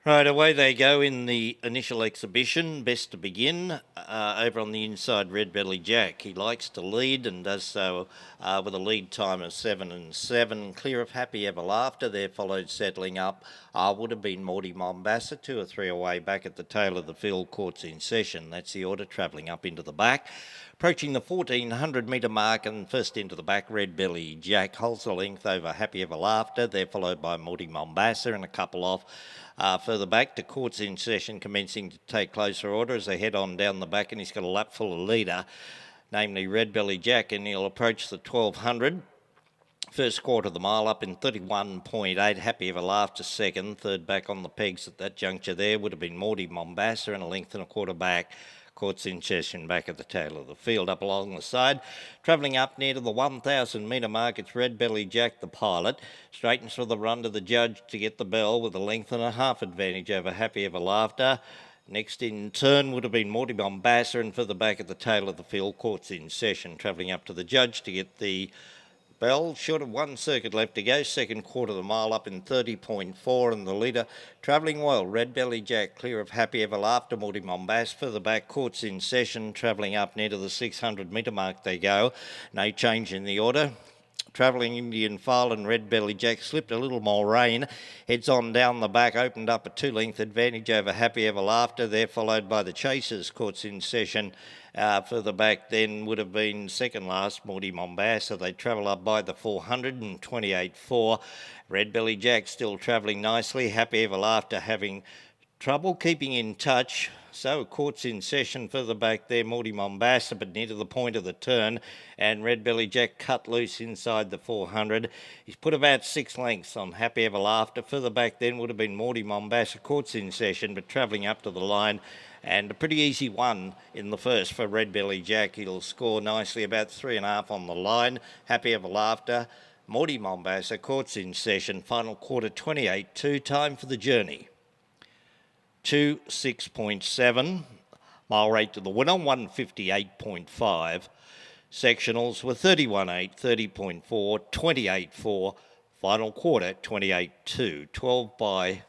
Right, away they go in the initial exhibition. Best to begin. Over on the inside, Red Belly Jack. He likes to lead and does so with a lead time of 7 and 7. Clear of Happy Ever Laughter. There followed settling up. Would have been Morty Mombasa, 2 or 3 away back at the tail of the field. Courts in session. That's the order, travelling up into the back. Approaching the 1400 metre mark and first into the back, Red Belly Jack holds the length over Happy Ever Laughter. They're followed by Morty Mombasa and a couple off. Further back to Courts in Session, commencing to take closer order as they head on down the back, and he's got a lap full of leader, namely Red Belly Jack, and he'll approach the 1200. First quarter of the mile up in 31.8. Happy Ever Laughter second. Third back on the pegs at that juncture there would have been Morty Mombasa and a length and a quarter back. Courts in session back at the tail of the field, up along the side. Travelling up near to the 1,000 metre mark, it's Red Belly Jack, the pilot. Straightens for the run to the judge to get the bell with a length and a half advantage over Happy Ever Laughter. Next in turn would have been Morty Mombasa, and further back at the tail of the field, Courts in session. Travelling up to the judge to get the bell, short of 1 circuit left to go. Second quarter of the mile up in 30.4, and the leader travelling well. Red Belly Jack clear of Happy Ever Laughter. Morty Mombasa further back. Courts in session. Travelling up near to the 600 metre mark they go. No change in the order. Travelling Indian File and Red Belly Jack slipped a little more rain. Heads on down the back, opened up a 2-length advantage over Happy Ever Laughter. They're followed by the Chasers. Courts in session. Further back then would have been second last, Morty Mombasa. They travel up by the 400 and 28.4. Red Belly Jack still travelling nicely. Happy Ever Laughter having trouble keeping in touch. So Courts in session further back there, Morty Mombasa, but near to the point of the turn, and Red Belly Jack cut loose inside the 400. He's put about 6 lengths on Happy Ever Laughter. Further back then would have been Morty Mombasa. Courts in session, but travelling up to the line, and a pretty easy one in the first for Red Belly Jack. He'll score nicely, about 3.5 on the line. Happy Ever Laughter, Morty Mombasa, Courts in session. Final quarter 28.2. Time for the journey. 26.7. Mile rate to the winner, 158.5. Sectionals were 31.8, 30.4, 28.4. Final quarter, 28.2. 12 by